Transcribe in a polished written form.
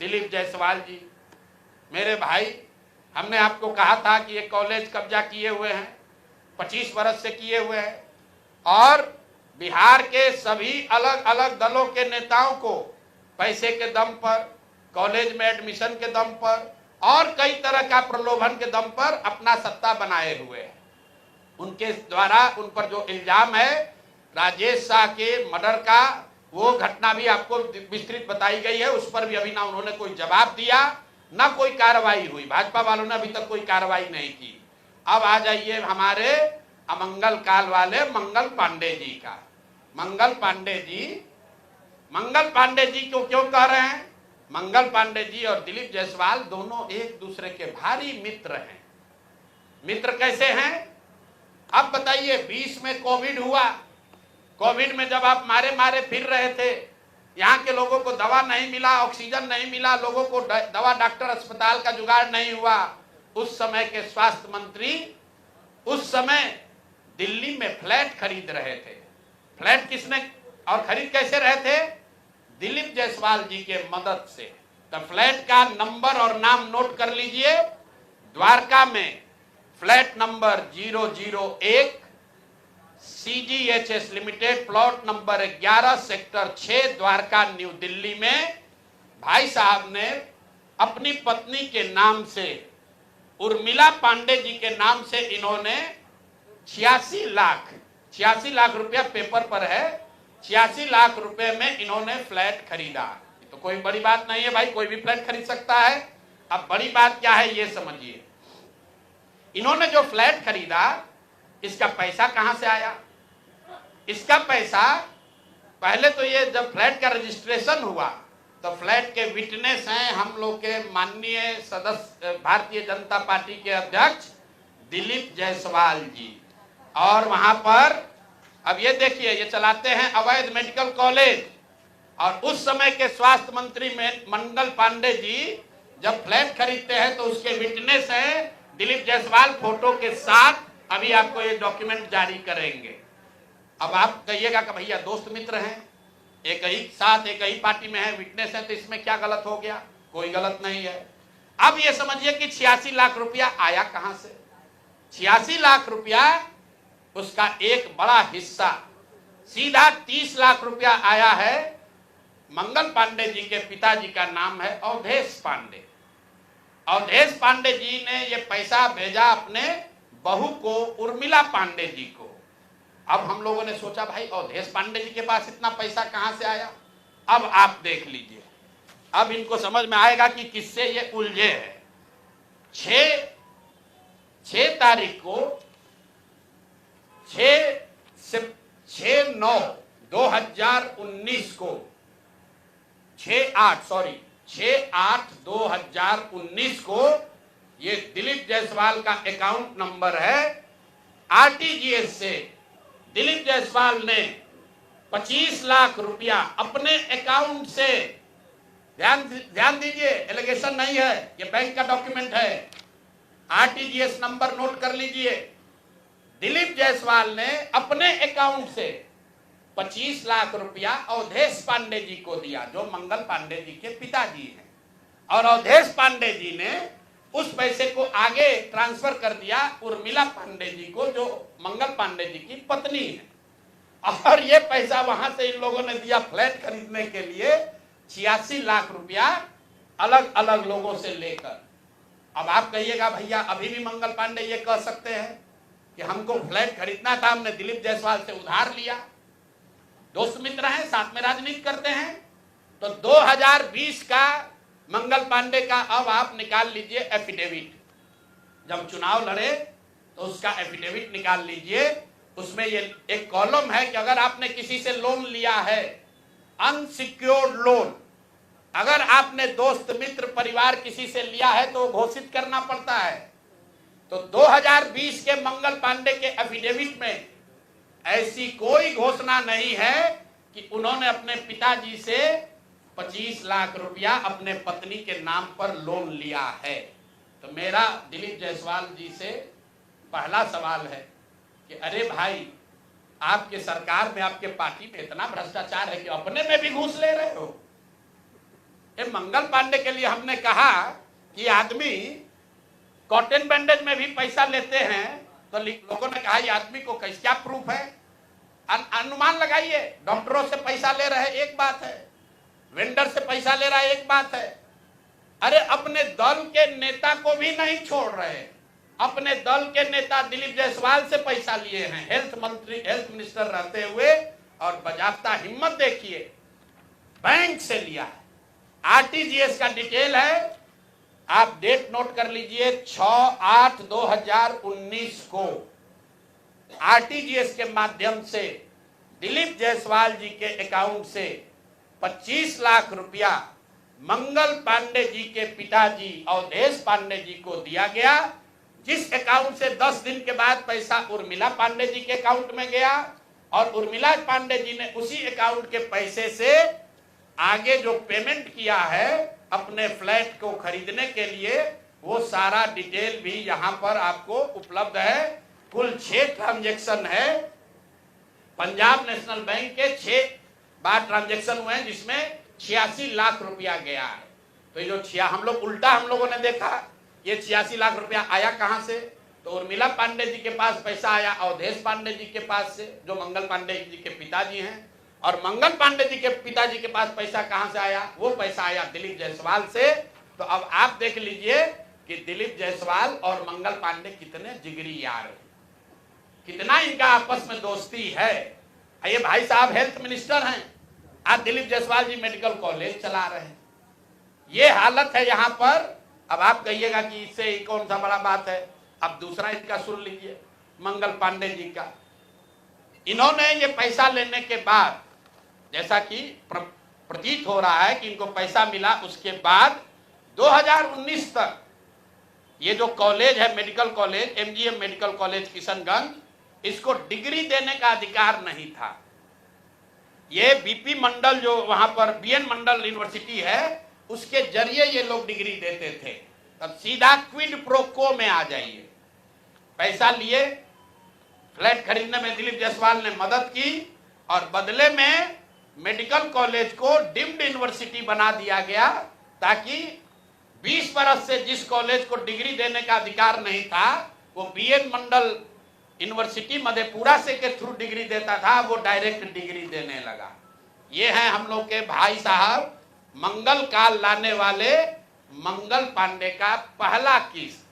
दिलीप जायसवाल जी, मेरे भाई, हमने आपको कहा था कि ये कॉलेज कब्जा किए हुए हैं, 25 वर्ष से किए हुए हैं, और बिहार के सभी अलग अलग दलों के नेताओं को पैसे के दम पर, कॉलेज में एडमिशन के दम पर और कई तरह का प्रलोभन के दम पर अपना सत्ता बनाए हुए हैं। उनके द्वारा उन पर जो इल्जाम है राजेश शाह के मर्डर का, वो घटना भी आपको विस्तृत बताई गई है, उस पर भी अभी ना उन्होंने कोई जवाब दिया, ना कोई कार्रवाई हुई। भाजपा वालों ने अभी तक कोई कार्रवाई नहीं की। अब आ जाइए हमारे अमंगल काल वाले मंगल पांडे जी का। मंगल पांडे जी को क्यों कह रहे हैं? मंगल पांडे जी और दिलीप जायसवाल दोनों एक दूसरे के भारी मित्र हैं। मित्र कैसे हैं? अब बताइए, 20 में कोविड हुआ, कोविड में जब आप मारे मारे फिर रहे थे, यहाँ के लोगों को दवा नहीं मिला, ऑक्सीजन नहीं मिला, लोगों को दवा डॉक्टर अस्पताल का जुगाड़ नहीं हुआ, उस समय के स्वास्थ्य मंत्री उस समय दिल्ली में फ्लैट खरीद रहे थे। फ्लैट किसने और खरीद कैसे रहे थे? दिलीप जायसवाल जी के मदद से। तो फ्लैट का नंबर और नाम नोट कर लीजिए। द्वारका में flat number 001 CGHS limited, plot number 11 sector 6 Dwarka new Delhi में भाई साहब ने अपनी पत्नी के नाम से, उर्मिला पांडे जी के नाम से, इन्होंने 86 लाख रुपया पेपर पर है, 86 लाख रुपए में इन्होंने फ्लैट खरीदा। तो कोई बड़ी बात नहीं है भाई, कोई भी फ्लैट खरीद सकता है। अब बड़ी बात क्या है ये समझिए। इन्होंने जो फ्लैट खरीदा, इसका पैसा कहां से आया? इसका पैसा पहले तो ये जब फ्लैट का रजिस्ट्रेशन हुआ तो फ्लैट के विटनेस हैं हम लोग के माननीय सदस्य भारतीय जनता पार्टी के अध्यक्ष दिलीप जायसवाल जी। और वहां पर अब ये देखिए, ये चलाते हैं अवैध मेडिकल कॉलेज, और उस समय के स्वास्थ्य मंत्री में मंगल पांडे जी जब फ्लैट खरीदते हैं तो उसके विटनेस हैं दिलीप जायसवाल फोटो के साथ। अभी आपको ये डॉक्यूमेंट जारी करेंगे। अब आप कहिएगा कि भैया दोस्त मित्र हैं, एक ही साथ एक ही पार्टी में है, विटनेस है, तो इसमें क्या गलत हो गया? कोई गलत नहीं है। अब ये समझिए कि 86 लाख रुपया आया कहां से? 86 लाख रुपया, उसका एक बड़ा हिस्सा सीधा 30 लाख रुपया आया है। मंगल पांडे जी के पिताजी का नाम है अवधेश पांडे। अवधेश पांडे जी ने ये पैसा भेजा अपने बहू को, उर्मिला पांडे जी को। अब हम लोगों ने सोचा भाई अवधेश पांडे जी के पास इतना पैसा कहां से आया? अब आप देख लीजिए, अब इनको समझ में आएगा कि किससे ये उलझे हैं। 6 तारीख को 6/9/2019 को 6/8/2019 को ये दिलीप जायसवाल का अकाउंट नंबर है। RTGS से दिलीप जायसवाल ने 25 लाख रुपया अपने अकाउंट से, ध्यान दीजिए, एलिगेशन नहीं है, ये बैंक का डॉक्यूमेंट है। RTGS नंबर नोट कर लीजिए। दिलीप जायसवाल ने अपने अकाउंट से 25 लाख रुपया अवधेश पांडे जी को दिया, जो मंगल पांडे जी के पिताजी हैं, और अवधेश पांडे जी ने उस पैसे को आगे ट्रांसफर कर दिया उर्मिला पांडे जी को, जो मंगल पांडे जी की पत्नी है। और ये पैसा वहां से इन लोगों ने दिया फ्लैट खरीदने के लिए, 86 लाख रुपया अलग अलग लोगों से लेकर। अब आप कहिएगा भैया अभी भी मंगल पांडे ये कह सकते हैं कि हमको फ्लैट खरीदना था, हमने दिलीप जायसवाल से उधार लिया। दोस्त मित्र हैं, साथ में राजनीति करते हैं। तो 2020 का मंगल पांडे का अब आप निकाल लीजिए एफिडेविट। जब चुनाव लड़े तो उसका एफिडेविट निकाल लीजिए। उसमें ये एक कॉलम है कि अगर आपने किसी से लोन लिया है, अनसिक्योर्ड लोन, अगर आपने दोस्त मित्र परिवार किसी से लिया है तो घोषित करना पड़ता है। तो 2020 के मंगल पांडे के एफिडेविट में ऐसी कोई घोषणा नहीं है कि उन्होंने अपने पिताजी से 25 लाख रुपया अपने पत्नी के नाम पर लोन लिया है। तो मेरा दिलीप जायसवाल जी से पहला सवाल है कि अरे भाई, आपके सरकार में, आपके पार्टी में इतना भ्रष्टाचार है कि अपने में भी घूस ले रहे हो। मंगल पांडे के लिए हमने कहा कि आदमी कॉटन बैंडेज में भी पैसा लेते हैं, तो लोगों ने कहा ये आदमी को कैसे, क्या प्रूफ है, अनुमान लगाइए। डॉक्टरों से पैसा ले रहे एक बात है, वेंडर से पैसा ले रहा है एक बात है, अरे अपने दल के नेता को भी नहीं छोड़ रहे। अपने दल के नेता दिलीप जायसवाल से पैसा लिए हैं, हेल्थ मिनिस्टर रहते हुए, और बजाता हिम्मत देखिए, बैंक से लिया है। आरटीजीएस का डिटेल है, आप डेट नोट कर लीजिए, 6/8/2019 को आरटीजीएस के माध्यम से दिलीप जायसवाल जी के अकाउंट से 25 लाख रुपया मंगल पांडे जी के पिताजी अवधेश पांडे जी को दिया गया, जिस अकाउंट से 10 दिन के बाद पैसा उर्मिला पांडे जी के अकाउंट में गया, और उर्मिला पांडे जी ने उसी अकाउंट के पैसे से आगे जो पेमेंट किया है अपने फ्लैट को खरीदने के लिए, वो सारा डिटेल भी यहां पर आपको उपलब्ध है। कुल 6 ट्रांजैक्शन है, पंजाब नेशनल बैंक के 6 बार ट्रांजैक्शन हुए हैं, जिसमें 86 लाख रुपया गया है। तो ये जो हम लोगों ने देखा ये 86 लाख रुपया आया कहां से, तो उर्मिला पांडे जी के पास पैसा आया अवधेश पांडे जी के पास से, जो मंगल पांडे जी के पिताजी हैं, और मंगल पांडे जी के पिताजी के पास पैसा कहां से आया, वो पैसा आया दिलीप जायसवाल से। तो अब आप देख लीजिए कि दिलीप जायसवाल और मंगल पांडे कितने जिगरी यार हैं, कितना इनका आपस में दोस्ती है। ये भाई साहब हेल्थ मिनिस्टर हैं, आज दिलीप जायसवाल जी मेडिकल कॉलेज चला रहे हैं। ये हालत है यहाँ पर। अब आप कहिएगा कि इससे कौन सा बड़ा बात है। अब दूसरा इसका सुन लीजिए, मंगल पांडे जी का। इन्होंने ये पैसा लेने के बाद, जैसा कि प्रतीत हो रहा है कि इनको पैसा मिला, उसके बाद 2019 तक ये जो कॉलेज है medical college, MGM medical college Kishanganj, इसको डिग्री देने का अधिकार नहीं था। ये बीपी मंडल जो वहां पर बीएन मंडल यूनिवर्सिटी है, उसके जरिए ये लोग डिग्री देते थे। तब सीधा क्विड प्रो को में आ जाइए, पैसा लिए, फ्लैट खरीदने में दिलीप जायसवाल ने मदद की, और बदले में मेडिकल कॉलेज को डीम्ड यूनिवर्सिटी बना दिया गया, ताकि 20 बरस से जिस कॉलेज को डिग्री देने का अधिकार नहीं था, वो बीएन मंडल यूनिवर्सिटी मधेपुरा से के थ्रू डिग्री देता था, वो डायरेक्ट डिग्री देने लगा। ये है हम लोग के भाई साहब, मंगल काल लाने वाले मंगल पांडे का पहला केस।